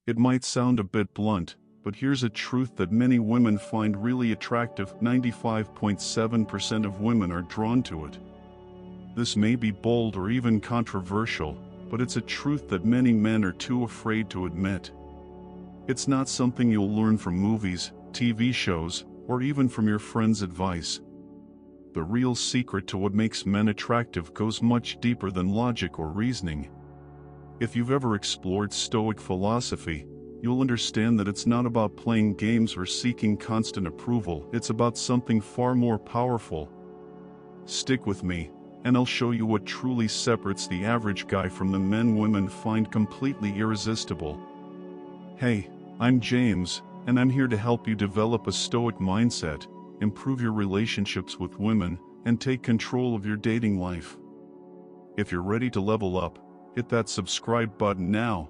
It might sound a bit blunt, but here's a truth that many women find really attractive. 95.7% of women are drawn to it. This may be bold or even controversial, but it's a truth that many men are too afraid to admit. It's not something you'll learn from movies, TV shows, or even from your friends' advice. The real secret to what makes men attractive goes much deeper than logic or reasoning. If you've ever explored Stoic philosophy, you'll understand that it's not about playing games or seeking constant approval. It's about something far more powerful. Stick with me, and I'll show you what truly separates the average guy from the men women find completely irresistible. Hey, I'm James, and I'm here to help you develop a Stoic mindset, improve your relationships with women, and take control of your dating life. If you're ready to level up, hit that subscribe button now.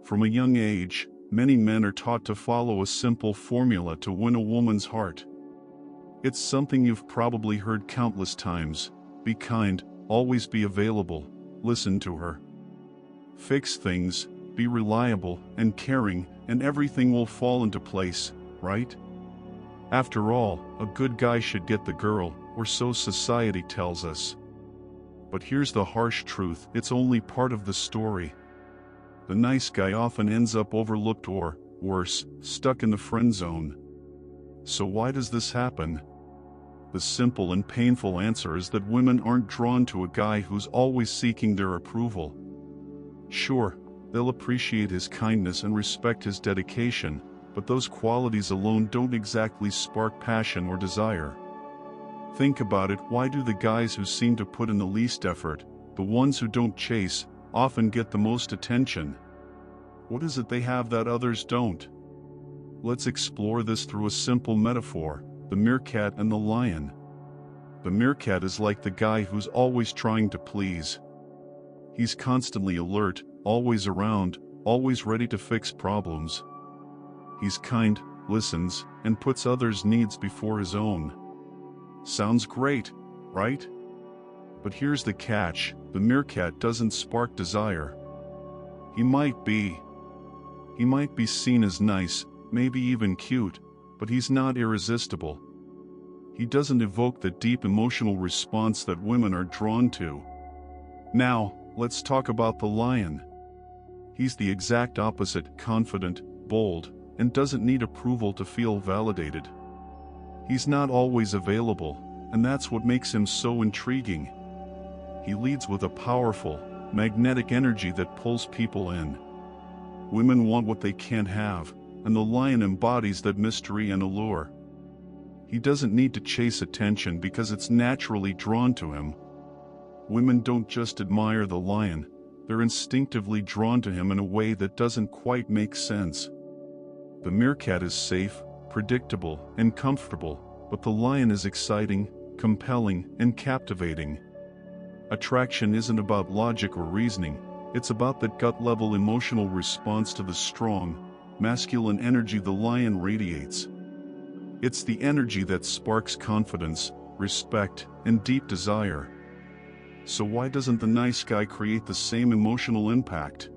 From a young age, many men are taught to follow a simple formula to win a woman's heart. It's something you've probably heard countless times: be kind, always be available, listen to her. Fix things, be reliable and caring, and everything will fall into place, right? After all, a good guy should get the girl, or so society tells us. But here's the harsh truth: it's only part of the story. The nice guy often ends up overlooked or, worse, stuck in the friend zone. So why does this happen? The simple and painful answer is that women aren't drawn to a guy who's always seeking their approval. Sure, they'll appreciate his kindness and respect his dedication, but those qualities alone don't exactly spark passion or desire. Think about it: why do the guys who seem to put in the least effort, the ones who don't chase, often get the most attention? What is it they have that others don't? Let's explore this through a simple metaphor: the meerkat and the lion. The meerkat is like the guy who's always trying to please. He's constantly alert, always around, always ready to fix problems. He's kind, listens, and puts others' needs before his own. Sounds great, right? But here's the catch: the meerkat doesn't spark desire. He might be seen as nice, maybe even cute, but he's not irresistible. He doesn't evoke the deep emotional response that women are drawn to. Now, let's talk about the lion. He's the exact opposite: confident, bold, and doesn't need approval to feel validated. He's not always available, and that's what makes him so intriguing. He leads with a powerful, magnetic energy that pulls people in. Women want what they can't have, and the lion embodies that mystery and allure. He doesn't need to chase attention because it's naturally drawn to him. Women don't just admire the lion, they're instinctively drawn to him in a way that doesn't quite make sense. The meerkat is safe, predictable, and comfortable, but the lion is exciting, compelling, and captivating. Attraction isn't about logic or reasoning, it's about that gut-level emotional response to the strong, masculine energy the lion radiates. It's the energy that sparks confidence, respect, and deep desire. So why doesn't the nice guy create the same emotional impact?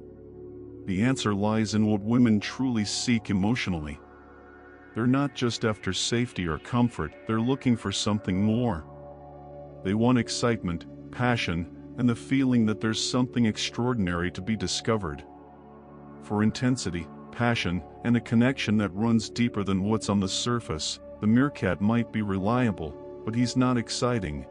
The answer lies in what women truly seek emotionally. They're not just after safety or comfort, they're looking for something more. They want excitement, passion, and the feeling that there's something extraordinary to be discovered. For intensity, passion, and a connection that runs deeper than what's on the surface, the meerkat might be reliable, but he's not exciting.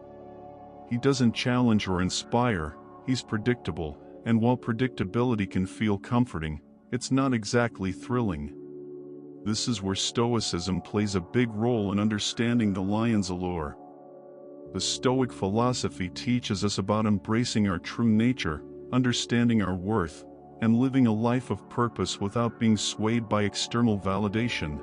He doesn't challenge or inspire, he's predictable, and while predictability can feel comforting, it's not exactly thrilling. This is where Stoicism plays a big role in understanding the lion's allure. The Stoic philosophy teaches us about embracing our true nature, understanding our worth, and living a life of purpose without being swayed by external validation.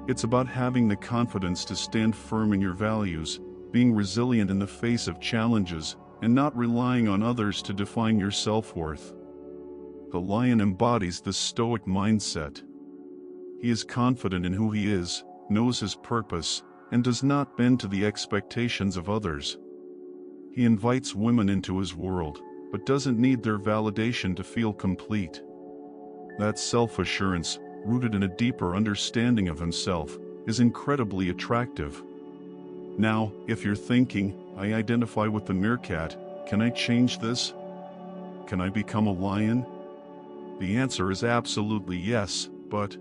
It's about having the confidence to stand firm in your values, being resilient in the face of challenges, and not relying on others to define your self-worth. The lion embodies the Stoic mindset. He is confident in who he is, knows his purpose, and does not bend to the expectations of others. He invites women into his world, but doesn't need their validation to feel complete. That self-assurance, rooted in a deeper understanding of himself, is incredibly attractive. Now, if you're thinking, I identify with the meerkat, can I change this? Can I become a lion? The answer is absolutely yes, but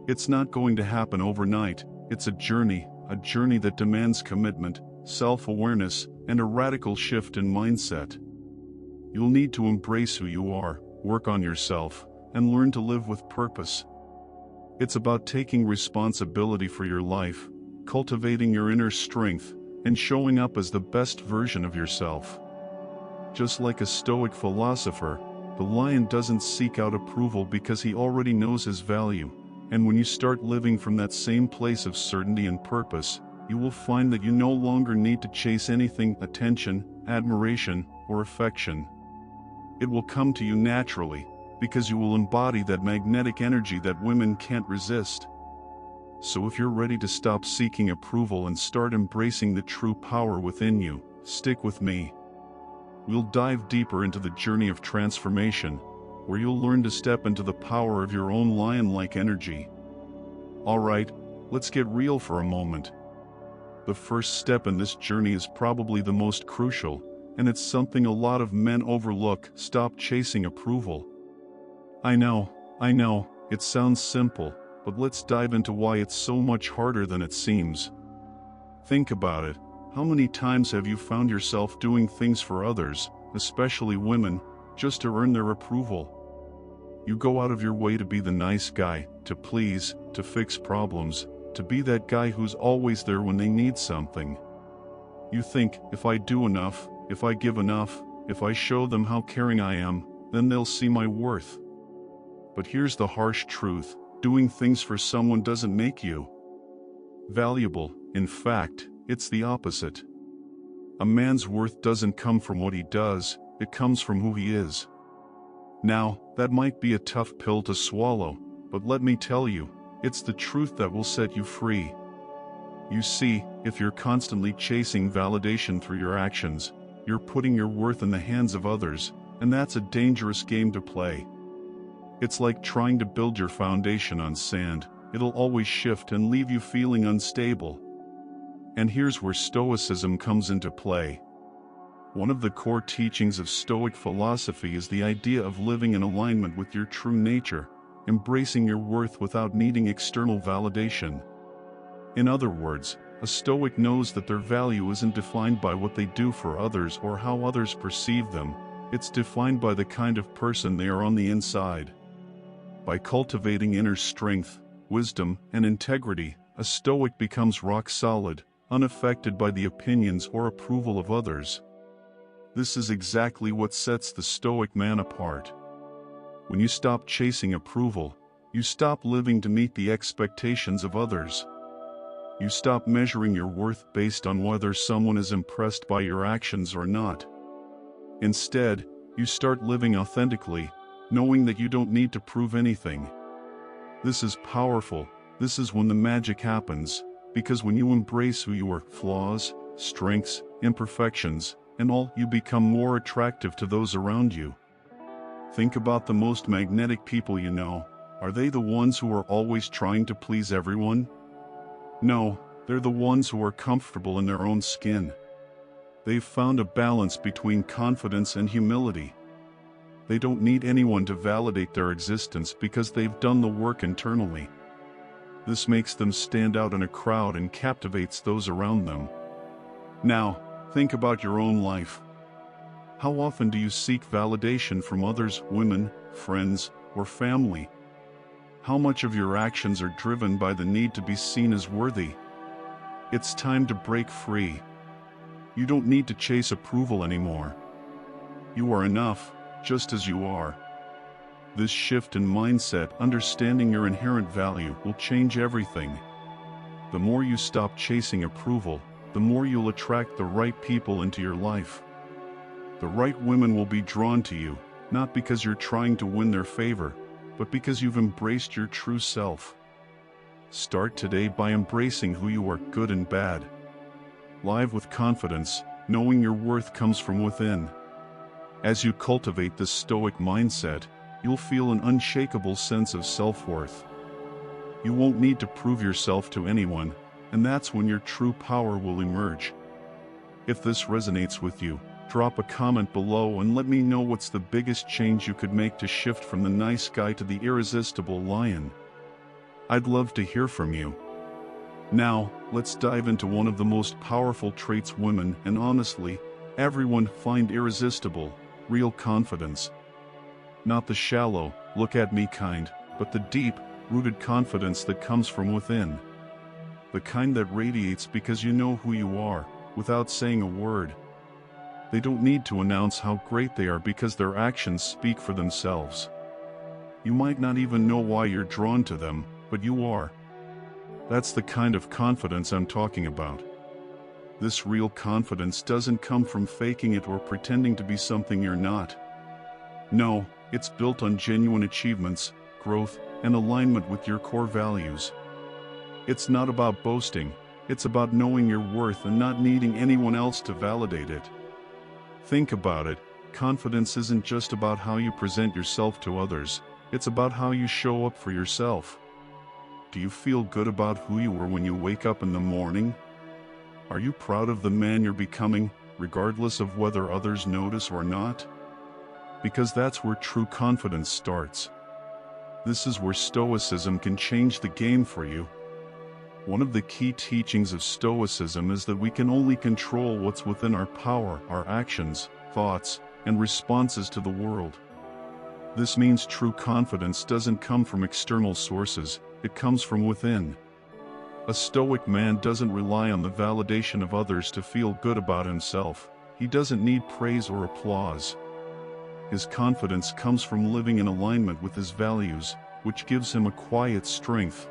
it's not going to happen overnight. It's a journey that demands commitment, self-awareness, and a radical shift in mindset. You'll need to embrace who you are, work on yourself, and learn to live with purpose. It's about taking responsibility for your life, cultivating your inner strength, and showing up as the best version of yourself. Just like a Stoic philosopher, the lion doesn't seek out approval because he already knows his value, and when you start living from that same place of certainty and purpose, you will find that you no longer need to chase anything, attention, admiration, or affection. It will come to you naturally, because you will embody that magnetic energy that women can't resist. So if you're ready to stop seeking approval and start embracing the true power within you, stick with me. We'll dive deeper into the journey of transformation, where you'll learn to step into the power of your own lion-like energy. Alright, let's get real for a moment. The first step in this journey is probably the most crucial, and it's something a lot of men overlook: stop chasing approval. I know, it sounds simple, but let's dive into why it's so much harder than it seems. Think about it. How many times have you found yourself doing things for others, especially women, just to earn their approval? You go out of your way to be the nice guy, to please, to fix problems, to be that guy who's always there when they need something. You think, if I do enough, if I give enough, if I show them how caring I am, then they'll see my worth. But here's the harsh truth: doing things for someone doesn't make you valuable. In fact, it's the opposite. A man's worth doesn't come from what he does, it comes from who he is. Now, that might be a tough pill to swallow, but let me tell you, it's the truth that will set you free. You see, if you're constantly chasing validation through your actions, you're putting your worth in the hands of others, and that's a dangerous game to play. It's like trying to build your foundation on sand. It'll always shift and leave you feeling unstable. And here's where Stoicism comes into play. One of the core teachings of Stoic philosophy is the idea of living in alignment with your true nature, embracing your worth without needing external validation. In other words, a Stoic knows that their value isn't defined by what they do for others or how others perceive them. It's defined by the kind of person they are on the inside. By cultivating inner strength, wisdom, and integrity, a Stoic becomes rock solid, unaffected by the opinions or approval of others. This is exactly what sets the Stoic man apart. When you stop chasing approval, you stop living to meet the expectations of others. You stop measuring your worth based on whether someone is impressed by your actions or not. Instead, you start living authentically, knowing that you don't need to prove anything. This is powerful. This is when the magic happens, because when you embrace who you are, flaws, strengths, imperfections, and all, you become more attractive to those around you. Think about the most magnetic people you know. Are they the ones who are always trying to please everyone? No, they're the ones who are comfortable in their own skin. They've found a balance between confidence and humility. They don't need anyone to validate their existence because they've done the work internally. This makes them stand out in a crowd and captivates those around them. Now, think about your own life. How often do you seek validation from others, women, friends, or family? How much of your actions are driven by the need to be seen as worthy? It's time to break free. You don't need to chase approval anymore. You are enough, just as you are. This shift in mindset, understanding your inherent value, will change everything. The more you stop chasing approval, the more you'll attract the right people into your life. The right women will be drawn to you, not because you're trying to win their favor, but because you've embraced your true self. Start today by embracing who you are, good and bad. Live with confidence, knowing your worth comes from within. As you cultivate this Stoic mindset, You'll feel an unshakable sense of self-worth. You won't need to prove yourself to anyone, and that's when your true power will emerge. If this resonates with you, drop a comment below and let me know what's the biggest change you could make to shift from the nice guy to the irresistible lion. I'd love to hear from you. Now, let's dive into one of the most powerful traits women, and honestly, everyone, find irresistible: real confidence. Not the shallow, look at me kind, but the deep, rooted confidence that comes from within. The kind that radiates because you know who you are, without saying a word. They don't need to announce how great they are because their actions speak for themselves. You might not even know why you're drawn to them, but you are. That's the kind of confidence I'm talking about. This real confidence doesn't come from faking it or pretending to be something you're not. No, it's built on genuine achievements, growth, and alignment with your core values. It's not about boasting, it's about knowing your worth and not needing anyone else to validate it. Think about it, confidence isn't just about how you present yourself to others, it's about how you show up for yourself. Do you feel good about who you are when you wake up in the morning? Are you proud of the man you're becoming, regardless of whether others notice or not? Because that's where true confidence starts. This is where Stoicism can change the game for you. One of the key teachings of Stoicism is that we can only control what's within our power: our actions, thoughts, and responses to the world. This means true confidence doesn't come from external sources, it comes from within. A Stoic man doesn't rely on the validation of others to feel good about himself. He doesn't need praise or applause. His confidence comes from living in alignment with his values, which gives him a quiet strength.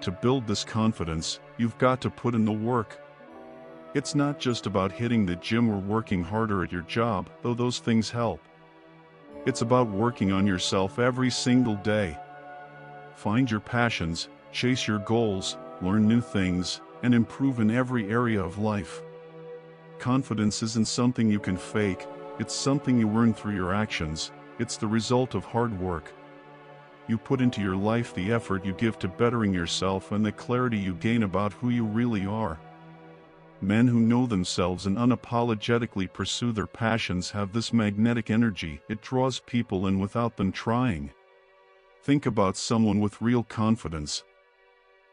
To build this confidence, you've got to put in the work. It's not just about hitting the gym or working harder at your job, though those things help. It's about working on yourself every single day. Find your passions, chase your goals, learn new things, and improve in every area of life. Confidence isn't something you can fake, it's something you earn through your actions. It's the result of hard work. You put into your life the effort you give to bettering yourself and the clarity you gain about who you really are. Men who know themselves and unapologetically pursue their passions have this magnetic energy. It draws people in without them trying. Think about someone with real confidence.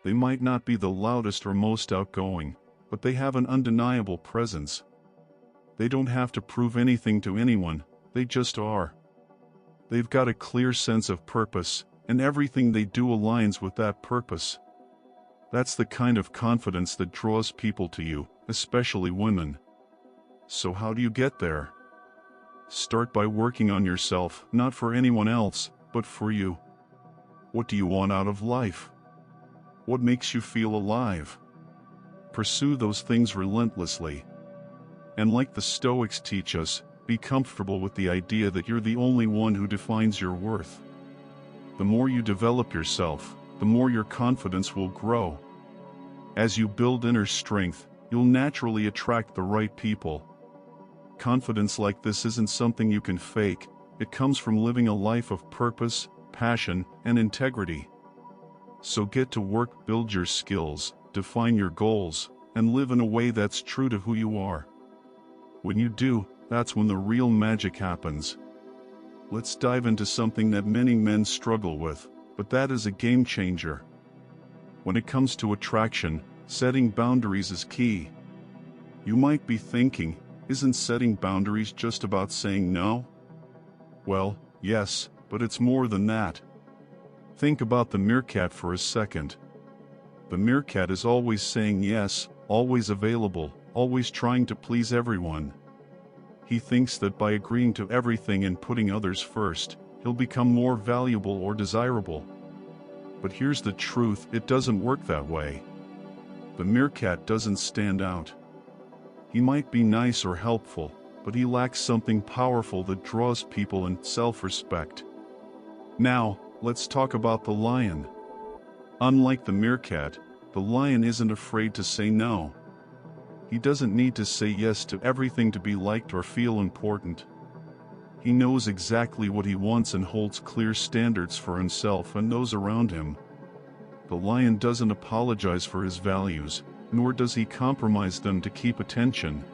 They might not be the loudest or most outgoing, but they have an undeniable presence. They don't have to prove anything to anyone, they just are. They've got a clear sense of purpose, and everything they do aligns with that purpose. That's the kind of confidence that draws people to you, especially women. So how do you get there? Start by working on yourself, not for anyone else, but for you. What do you want out of life? What makes you feel alive? Pursue those things relentlessly. And like the Stoics teach us, be comfortable with the idea that you're the only one who defines your worth. The more you develop yourself, the more your confidence will grow. As you build inner strength, you'll naturally attract the right people. Confidence like this isn't something you can fake, it comes from living a life of purpose, passion, and integrity. So get to work, build your skills, define your goals, and live in a way that's true to who you are. When you do, that's when the real magic happens. Let's dive into something that many men struggle with, but that is a game changer. When it comes to attraction, setting boundaries is key. You might be thinking, isn't setting boundaries just about saying no? Well, yes, but it's more than that. Think about the meerkat for a second. The meerkat is always saying yes, always available, always trying to please everyone. He thinks that by agreeing to everything and putting others first, he'll become more valuable or desirable. But here's the truth, it doesn't work that way. The meerkat doesn't stand out. He might be nice or helpful, but he lacks something powerful that draws people in: self-respect. Now, let's talk about the lion. Unlike the meerkat, the lion isn't afraid to say no. He doesn't need to say yes to everything to be liked or feel important. He knows exactly what he wants and holds clear standards for himself and those around him. The lion doesn't apologize for his values, nor does he compromise them to keep attention.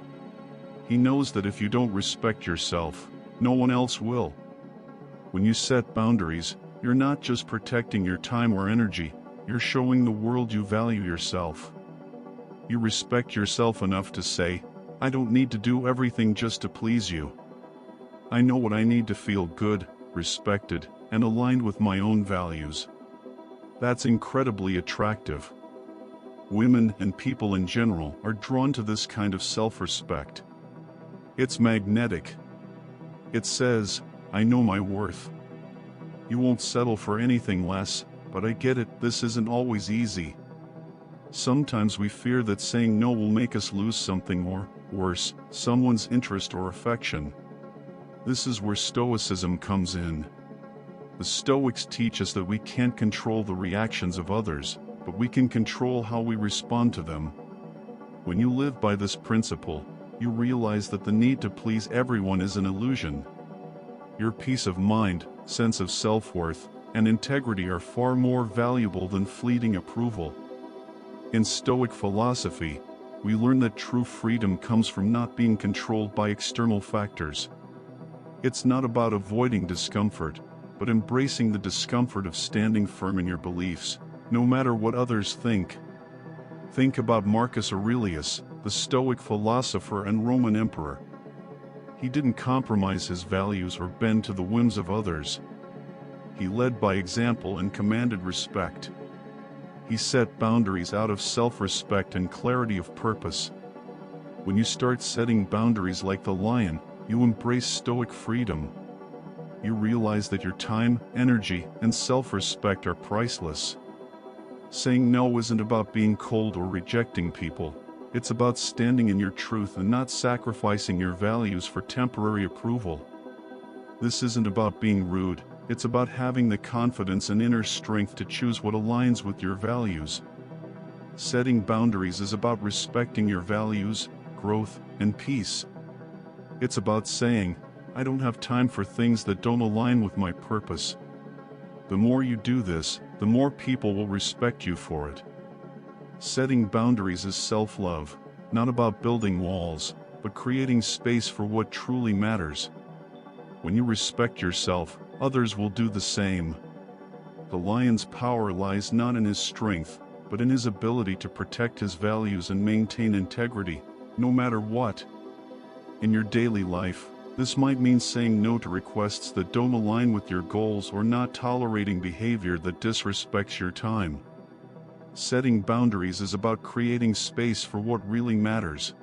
He knows that if you don't respect yourself, no one else will. When you set boundaries, you're not just protecting your time or energy, you're showing the world you value yourself. You respect yourself enough to say, I don't need to do everything just to please you. I know what I need to feel good, respected, and aligned with my own values. That's incredibly attractive. Women and people in general are drawn to this kind of self-respect. It's magnetic. It says, I know my worth. You won't settle for anything less, but I get it, this isn't always easy. Sometimes we fear that saying no will make us lose something or, worse, someone's interest or affection. This is where Stoicism comes in. The Stoics teach us that we can't control the reactions of others, but we can control how we respond to them. When you live by this principle, you realize that the need to please everyone is an illusion. Your peace of mind, sense of self-worth, and integrity are far more valuable than fleeting approval. In Stoic philosophy, we learn that true freedom comes from not being controlled by external factors. It's not about avoiding discomfort, but embracing the discomfort of standing firm in your beliefs, no matter what others think. Think about Marcus Aurelius, the Stoic philosopher and Roman emperor. He didn't compromise his values or bend to the whims of others. He led by example and commanded respect. He set boundaries out of self-respect and clarity of purpose. When you start setting boundaries like the lion, you embrace Stoic freedom. You realize that your time, energy, and self-respect are priceless. Saying no isn't about being cold or rejecting people. It's about standing in your truth and not sacrificing your values for temporary approval. This isn't about being rude, it's about having the confidence and inner strength to choose what aligns with your values. Setting boundaries is about respecting your values, growth, and peace. It's about saying, I don't have time for things that don't align with my purpose. The more you do this, the more people will respect you for it. Setting boundaries is self-love, not about building walls, but creating space for what truly matters. When you respect yourself, others will do the same. The lion's power lies not in his strength, but in his ability to protect his values and maintain integrity, no matter what. In your daily life, this might mean saying no to requests that don't align with your goals or not tolerating behavior that disrespects your time. Setting boundaries is about creating space for what really matters.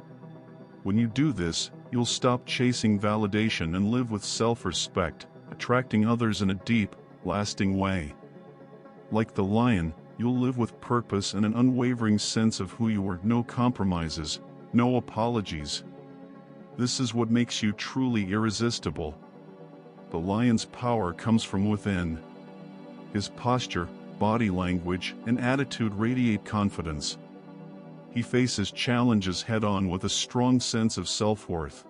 When you do this, you'll stop chasing validation and live with self-respect, attracting others in a deep, lasting way. Like the lion, you'll live with purpose and an unwavering sense of who you are, no compromises, no apologies. This is what makes you truly irresistible. The lion's power comes from within. His posture, body language, and attitude radiate confidence. He faces challenges head-on with a strong sense of self-worth.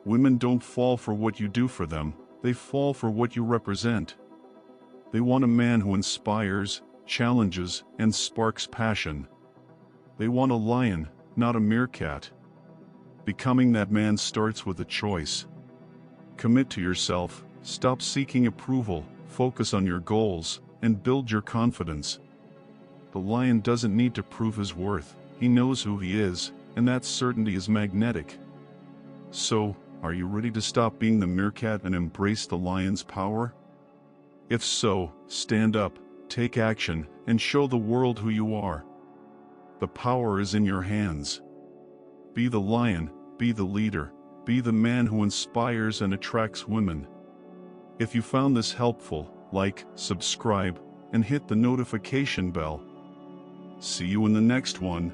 Women don't fall for what you do for them, they fall for what you represent. They want a man who inspires, challenges, and sparks passion. They want a lion, not a meerkat. Becoming that man starts with a choice. Commit to yourself, stop seeking approval, focus on your goals, and build your confidence. The lion doesn't need to prove his worth, he knows who he is, and that certainty is magnetic. So, are you ready to stop being the meerkat and embrace the lion's power? If so, stand up, take action, and show the world who you are. The power is in your hands. Be the lion, be the leader, be the man who inspires and attracts women. If you found this helpful, like, subscribe, and hit the notification bell. See you in the next one.